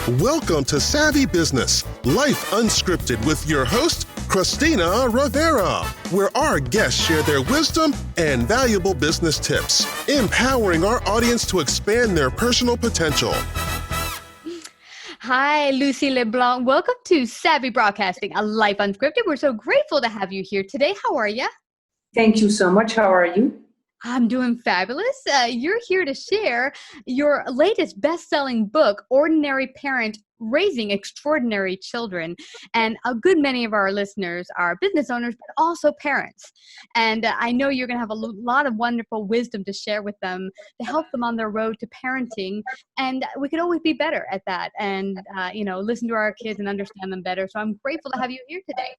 Welcome to Savvy Business, Life Unscripted with your host, Christina Rivera, where our guests share their wisdom and valuable business tips, empowering our audience to expand their personal potential. Hi, Lucie LeBlanc. Welcome to Savvy Broadcasting, a Life Unscripted. We're so grateful to have you here today. How are you? Thank you so much. How are you? I'm doing fabulous. You're here to share your latest best-selling book, Ordinary Parent, Raising Extraordinary Children. And a good many of our listeners are business owners, but also parents. And I know you're going to have a lot of wonderful wisdom to share with them to help them on their road to parenting. And we could always be better at that and, listen to our kids and understand them better. So I'm grateful to have you here today.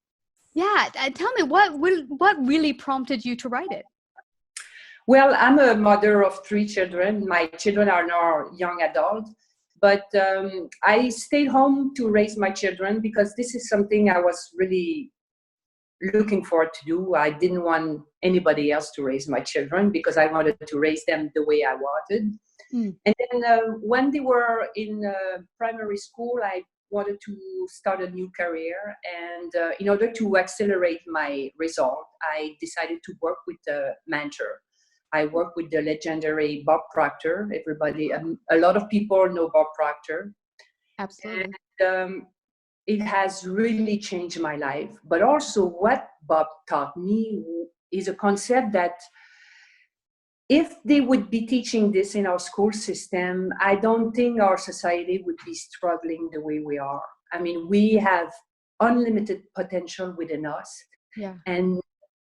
Yeah. Tell me, what really prompted you to write it? Well, I'm a mother of 3 children. My children are now young adults, but I stayed home to raise my children because this is something I was really looking forward to do. I didn't want anybody else to raise my children because I wanted to raise them the way I wanted. And then when they were in primary school, I wanted to start a new career. And in order to accelerate my result, I decided to work with a mentor. I work with the legendary Bob Proctor. Everybody, a lot of people know Bob Proctor. Absolutely. And it has really changed my life. But also what Bob taught me is a concept that if they would be teaching this in our school system, I don't think our society would be struggling the way we are. I mean, we have unlimited potential within us. Yeah. And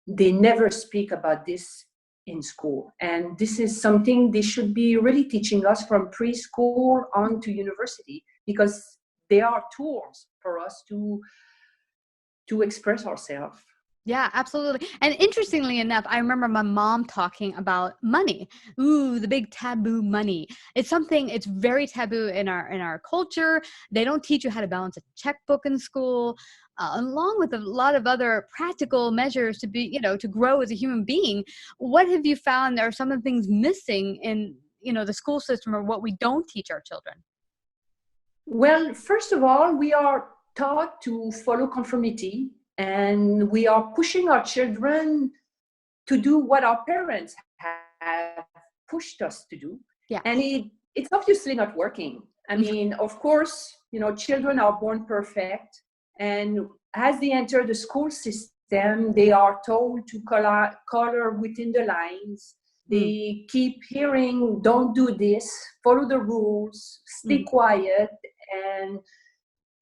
they never speak about this in school. And this is something they should be really teaching us from preschool on to university, because they are tools for us to express ourselves. Yeah, absolutely. And interestingly enough, I remember my mom talking about money. Ooh, the big taboo money. It's very taboo in our culture. They don't teach you how to balance a checkbook in school, along with a lot of other practical measures to grow as a human being. What have you found are some of the things missing in, the school system, or what we don't teach our children? Well, first of all, we are taught to follow conformity. And we are pushing our children to do what our parents have pushed us to do. Yeah. And it's obviously not working. I mean, of course, children are born perfect. And as they enter the school system, they are told to color within the lines. They keep hearing, don't do this, follow the rules, stay quiet. And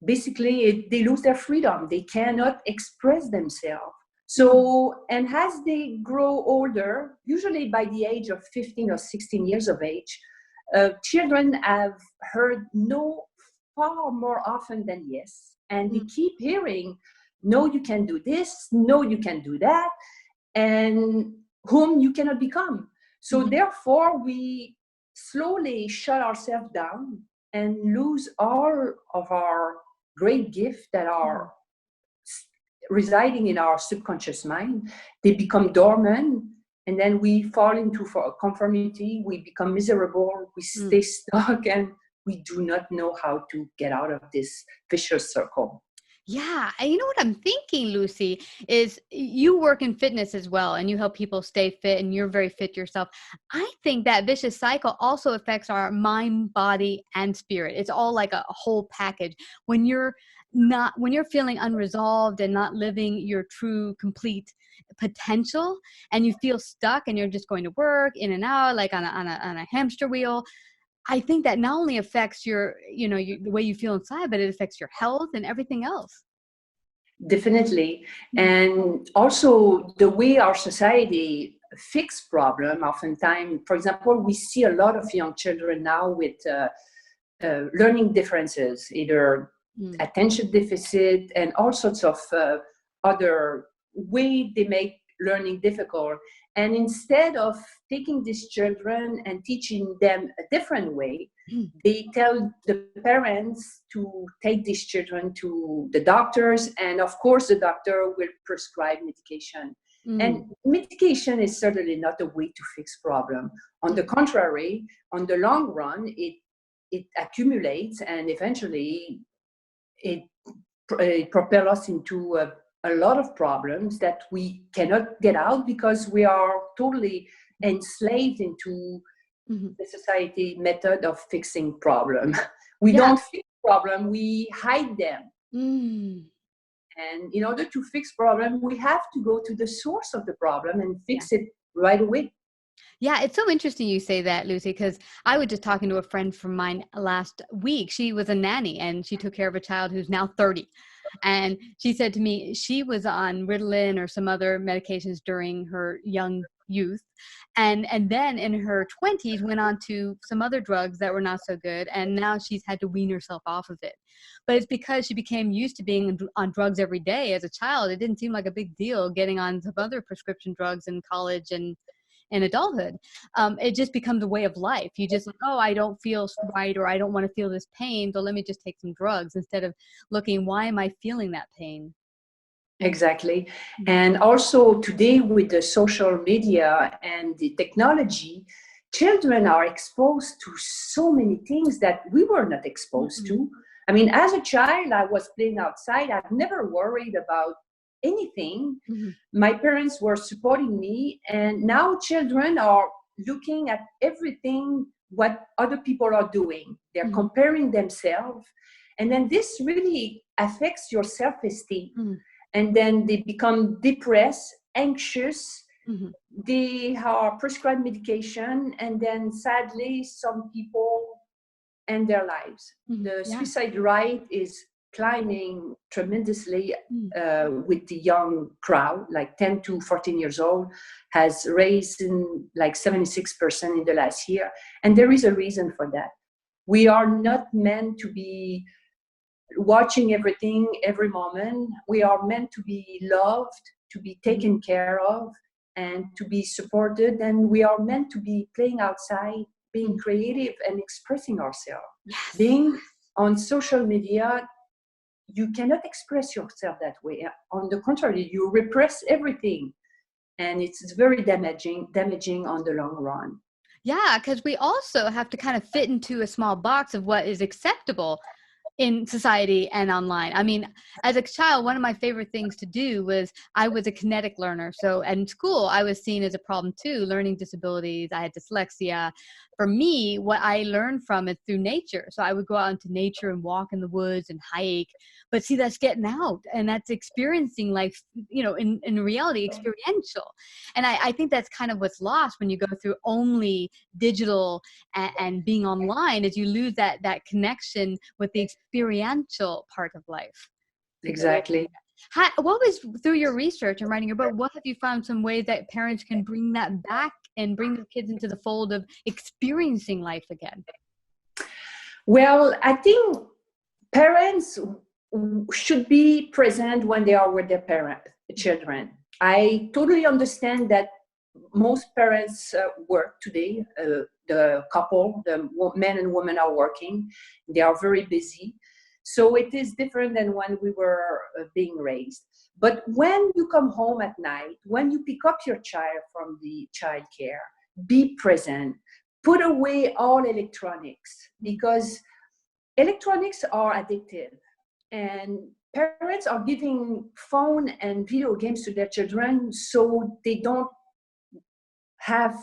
basically, they lose their freedom. They cannot express themselves. So, and as they grow older, usually by the age of 15 or 16 years of age, children have heard no far more often than yes. And they keep hearing, no, you can do this, no, you can do that, and whom you cannot become. So therefore, we slowly shut ourselves down and lose all of our great gifts that are residing in our subconscious mind. They become dormant, and then we fall into conformity. We become miserable. We stay stuck, and we do not know how to get out of this vicious circle. Yeah. And you know what I'm thinking, Lucie, is you work in fitness as well, and you help people stay fit, and you're very fit yourself. I think that vicious cycle also affects our mind, body, and spirit. It's all like a whole package. When you're feeling unresolved and not living your true, complete potential, and you feel stuck and you're just going to work in and out, like on a hamster wheel, I think that not only affects the way you feel inside, but it affects your health and everything else. Definitely. And also the way our society fix problem, oftentimes, for example, we see a lot of young children now with learning differences, either attention deficit and all sorts of other way they make learning difficult. And instead of taking these children and teaching them a different way, they tell the parents to take these children to the doctors. And of course, the doctor will prescribe medication. And medication is certainly not a way to fix problem. On the contrary, on the long run, it it accumulates, and eventually it propels us into a lot of problems that we cannot get out because we are totally enslaved into the society method of fixing problem. We don't fix problem, we hide them. And in order to fix problem, we have to go to the source of the problem and fix it right away. Yeah, it's so interesting you say that, Lucie, because I was just talking to a friend from mine last week. She was a nanny and she took care of a child who's now 30. And she said to me, she was on Ritalin or some other medications during her young youth. And then in her 20s went on to some other drugs that were not so good. And now she's had to wean herself off of it. But it's because she became used to being on drugs every day as a child. It didn't seem like a big deal getting on some other prescription drugs in college and in adulthood. It just becomes a way of life. You just like, oh, I don't feel right, or I don't want to feel this pain, so let me just take some drugs, instead of looking, why am I feeling that pain? Exactly. And also today with the social media and the technology, children are exposed to so many things that we were not exposed to. I mean, as a child, I was playing outside. I've never worried about anything. My parents were supporting me, and now children are looking at everything what other people are doing. They're comparing themselves, and then this really affects your self-esteem. And then they become depressed, anxious. They are prescribed medication, and then sadly some people end their lives. The suicide rate is climbing tremendously with the young crowd, like 10 to 14 years old, has raised in like 76% in the last year. And there is a reason for that. We are not meant to be watching everything every moment. We are meant to be loved, to be taken care of, and to be supported. And we are meant to be playing outside, being creative and expressing ourselves. Being on social media, you cannot express yourself that way. On the contrary, you repress everything, and it's very damaging on the long run. Yeah, because we also have to kind of fit into a small box of what is acceptable in society and online. I mean, as a child, one of my favorite things to do was, I was a kinetic learner. So in school, I was seen as a problem too, learning disabilities. I had dyslexia. For me, what I learned from is through nature. So I would go out into nature and walk in the woods and hike. But see, that's getting out, and that's experiencing life, you know, in reality, experiential. And I think that's kind of what's lost when you go through only digital and being online, is you lose that connection with the experiential part of life. Exactly. What was, through your research and writing your book, what have you found some ways that parents can bring that back and bring their kids into the fold of experiencing life again? Well, I think parents should be present when they are with their children. I totally understand that most parents work today. The couple, the men and women are working. They are very busy. So it is different than when we were being raised. But when you come home at night, when you pick up your child from the child care, be present. Put away all electronics, because electronics are addictive. And parents are giving phone and video games to their children so they don't have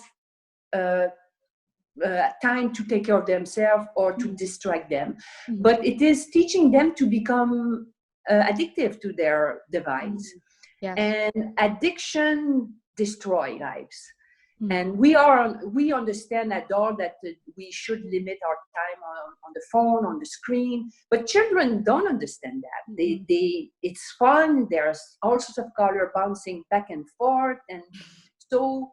time to take care of themselves or to distract them. But it is teaching them to become addictive to their device. And addiction destroys lives. And we understand adults that we should limit our time on the phone, on the screen, but children don't understand that. It's fun. There's all sorts of color bouncing back and forth, and so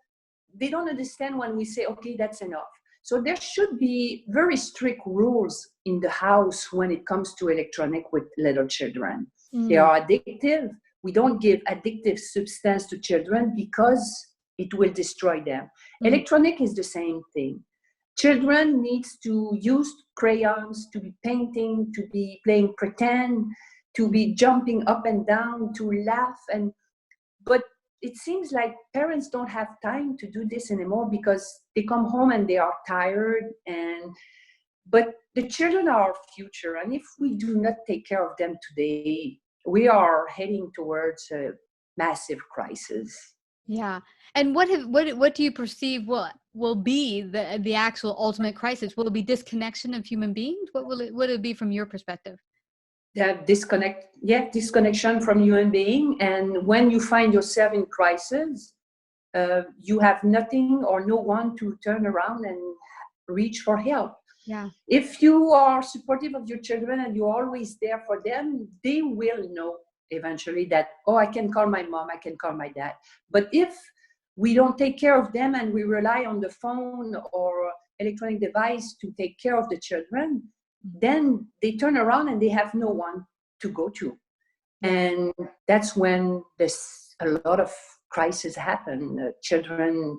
they don't understand when we say, okay, that's enough. So there should be very strict rules in the house when it comes to electronic with little children. They are addictive. We don't give addictive substance to children because it will destroy them. Electronic is the same thing. Children needs to use crayons, to be painting, to be playing pretend, to be jumping up and down, to laugh. But it seems like parents don't have time to do this anymore because they come home and they are tired and But the children are our future. And if we do not take care of them today, we are heading towards a massive crisis. Yeah. And what do you perceive will be the actual ultimate crisis? Will it be disconnection of human beings? What will it be from your perspective? That disconnection from human being. And when you find yourself in crisis, you have nothing or no one to turn around and reach for help. Yeah. If you are supportive of your children and you're always there for them, they will know eventually that, oh, I can call my mom, I can call my dad. But if we don't take care of them and we rely on the phone or electronic device to take care of the children, then they turn around and they have no one to go to. And that's when there's a lot of crises happen. Children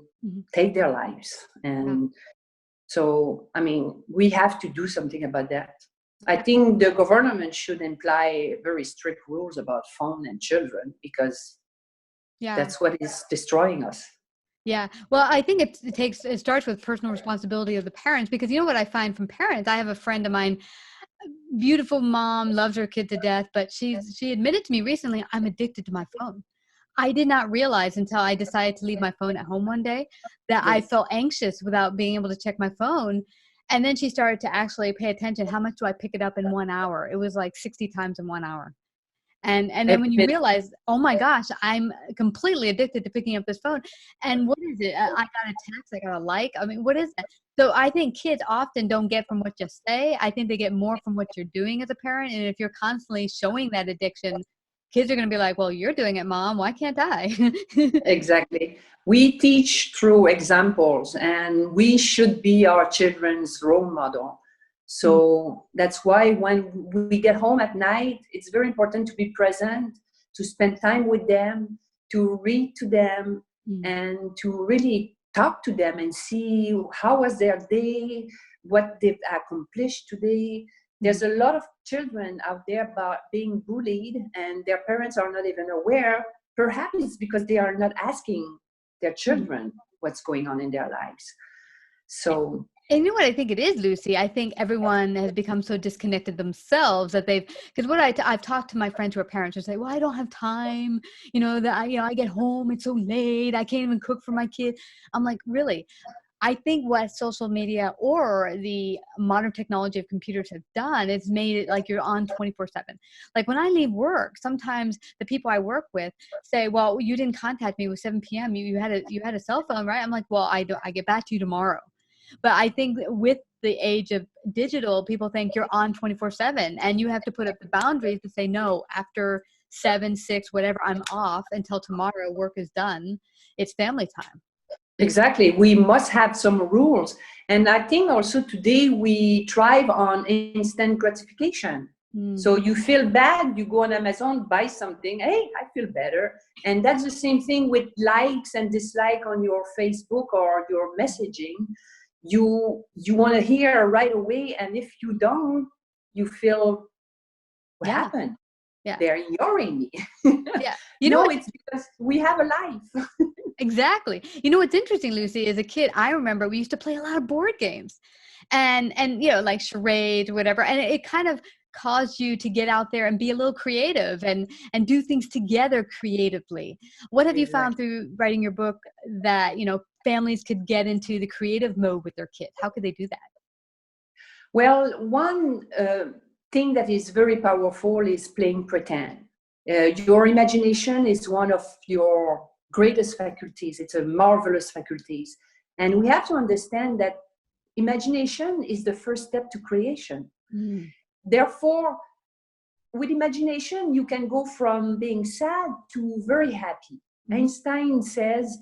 take their lives. And so, I mean, we have to do something about that. I think the government should imply very strict rules about phone and children, because that's what is destroying us. Yeah. Well, I think it starts with personal responsibility of the parents, because you know what I find from parents? I have a friend of mine, beautiful mom, loves her kid to death, but she admitted to me recently, I'm addicted to my phone. I did not realize until I decided to leave my phone at home one day that I felt anxious without being able to check my phone. And then she started to actually pay attention. How much do I pick it up in 1 hour? It was like 60 times in 1 hour. And then when you realize, oh my gosh, I'm completely addicted to picking up this phone. And what is it? I got a text, I got a like. I mean, what is that? So I think kids often don't get from what you say. I think they get more from what you're doing as a parent. And if you're constantly showing that addiction, kids are going to be like, well, you're doing it, mom. Why can't I? Exactly. We teach through examples, and we should be our children's role model. So that's why when we get home at night, it's very important to be present, to spend time with them, to read to them, and to really talk to them and see how was their day, what they've accomplished today. There's a lot of children out there being bullied, and their parents are not even aware. Perhaps it's because they are not asking their children what's going on in their lives. So, and you know what I think it is, Lucie? I think everyone has become so disconnected themselves that because what I've talked to my friends who are parents who say, well, I don't have time, I get home, it's so late, I can't even cook for my kid. I'm like, really? I think what social media or the modern technology of computers have done is made it like you're on 24/7. Like when I leave work, sometimes the people I work with say, well, you didn't contact me with 7 p.m. You had a cell phone, right? I'm like, well, I get back to you tomorrow. But I think with the age of digital, people think you're on 24/7, and you have to put up the boundaries to say, no, after 7, 6, whatever, I'm off until tomorrow, work is done. It's family time. Exactly. We must have some rules. And I think also today we thrive on instant gratification. So you feel bad, you go on Amazon, buy something, hey, I feel better. And that's the same thing with likes and dislike on your Facebook or your messaging. You want to hear right away, and if you don't, you feel what happened? Yeah, they're ignoring me. Yeah, it's because we have a life. Exactly. You know what's interesting, Lucie? As a kid, I remember we used to play a lot of board games, and like charades, whatever, and it kind of caused you to get out there and be a little creative and do things together creatively. What have you found through writing your book that families could get into the creative mode with their kids? How could they do that? Well, one thing that is very powerful is playing pretend. Your imagination is one of your greatest faculties. It's a marvelous faculties. And we have to understand that imagination is the first step to creation. Therefore, with imagination, you can go from being sad to very happy. Einstein says,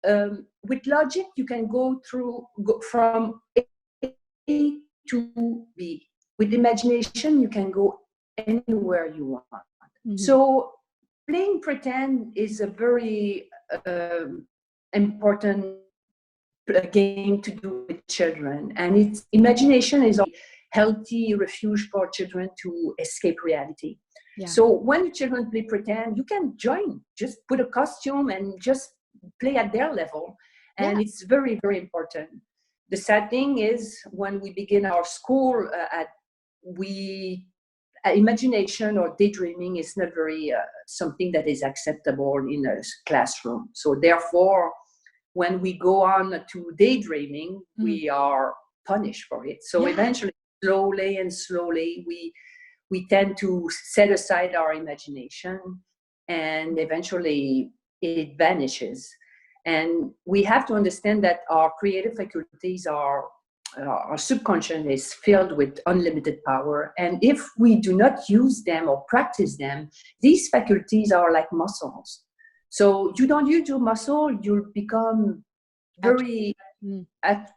with logic, you can go from A to B. With imagination, you can go anywhere you want. So playing pretend is a very important game to do with children. And imagination is a healthy refuge for children to escape reality. Yeah. So when the children play pretend, you can join. Just put a costume and just play at their level. And it's very, very important. the sad thing is when we begin our school, imagination or daydreaming is not very something that is acceptable in a classroom. So therefore, when we go on to daydreaming, we are punished for it. So eventually, slowly and slowly, we tend to set aside our imagination, and eventually it vanishes. And we have to understand that our creative faculties are our subconscious is filled with unlimited power. And if we do not use them or practice them, these faculties are like muscles. So you don't use your muscle, you'll become very,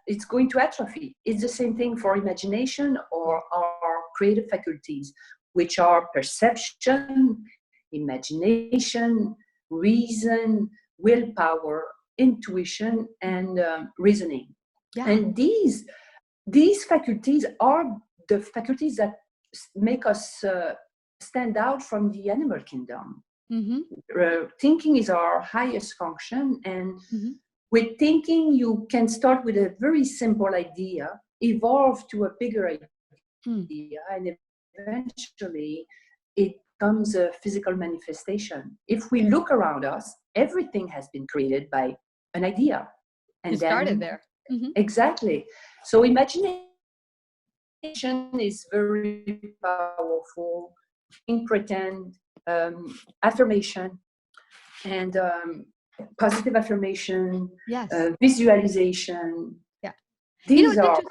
it's going to atrophy. It's the same thing for imagination or our creative faculties, which are perception, imagination, reason, willpower, intuition, and reasoning. Yeah. And these faculties are the faculties that make us stand out from the animal kingdom. Thinking is our highest function, and with thinking, you can start with a very simple idea, evolve to a bigger idea, and eventually it becomes a physical manifestation. If we look around us, everything has been created by an idea. And it started there. Exactly. So imagination is very powerful. Think, pretend, affirmation, and positive affirmation, visualization. Yeah. These are.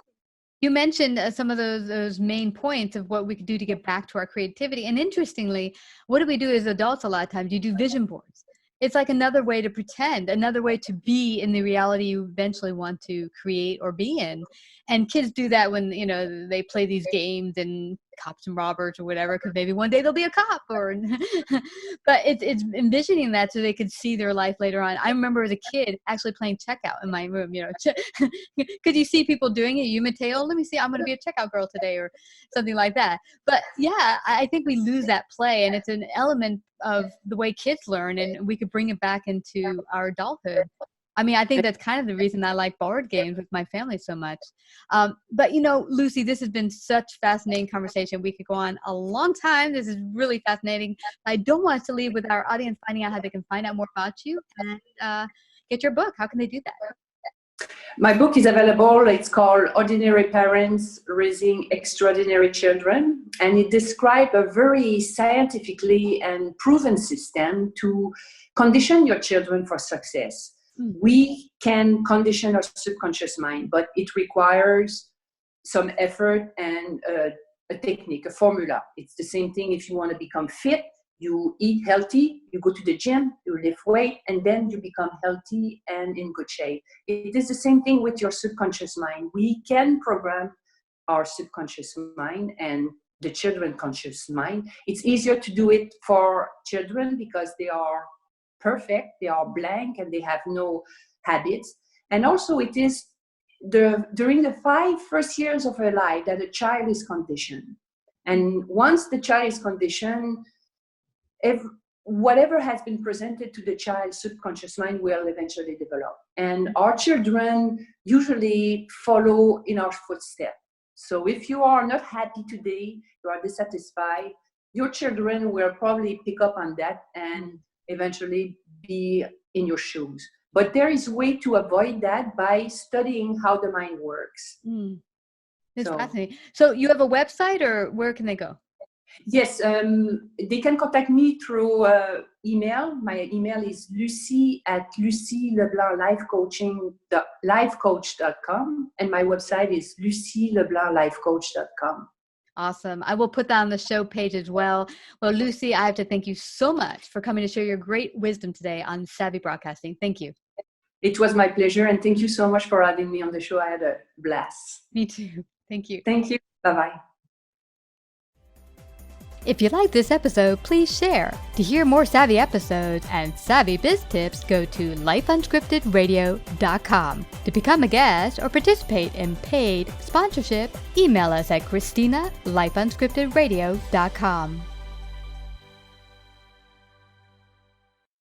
You mentioned some of those main points of what we could do to get back to our creativity. And interestingly, what do we do as adults a lot of times? You do vision boards. It's like another way to pretend, another way to be in the reality you eventually want to create or be in. And kids do that when, they play these games and cops and robbers or whatever, because maybe one day they'll be a cop or, but it's envisioning that so they could see their life later on. I remember as a kid actually playing checkout in my room, because you see people doing it, you imitate, let me see, I'm going to be a checkout girl today or something like that. But yeah, I think we lose that play, and it's an element of the way kids learn, and we could bring it back into our adulthood. I mean, I think that's kind of the reason I like board games with my family so much. But, Lucie, this has been such a fascinating conversation. We could go on a long time. This is really fascinating. I don't want us to leave with our audience finding out how they can find out more about you and get your book. How can they do that? My book is available. It's called Ordinary Parents Raising Extraordinary Children. And it describes a very scientifically and proven system to condition your children for success. We can condition our subconscious mind, but it requires some effort and a technique, a formula. It's the same thing if you want to become fit. You eat healthy, you go to the gym, you lift weight, and then you become healthy and in good shape. It is the same thing with your subconscious mind. We can program our subconscious mind and the children's conscious mind. It's easier to do it for children because they are perfect, they are blank, and they have no habits. And also it is during the 5 first years of her life that a child is conditioned. And once the child is conditioned, whatever has been presented to the child's subconscious mind will eventually develop. And our children usually follow in our footsteps. So if you are not happy today, you are dissatisfied, your children will probably pick up on that and eventually be in your shoes. But there is a way to avoid that by studying how the mind works. It's fascinating. So you have a website, or where can they go? Yes, they can contact me through email. My email is Lucie at Lucie LeBlanc lifecoach.com, and my website is Lucie LeBlanc lifecoach.com. Awesome. I will put that on the show page as well. Well, Lucie, I have to thank you so much for coming to share your great wisdom today on Savvy Broadcasting. Thank you. It was my pleasure, and thank you so much for having me on the show. I had a blast. Me too. Thank you. Thank you. Bye-bye. If you like this episode, please share. To hear more Savvy episodes and Savvy Biz tips, go to lifeunscriptedradio.com. To become a guest or participate in paid sponsorship, email us at Christina@lifeunscriptedradio.com.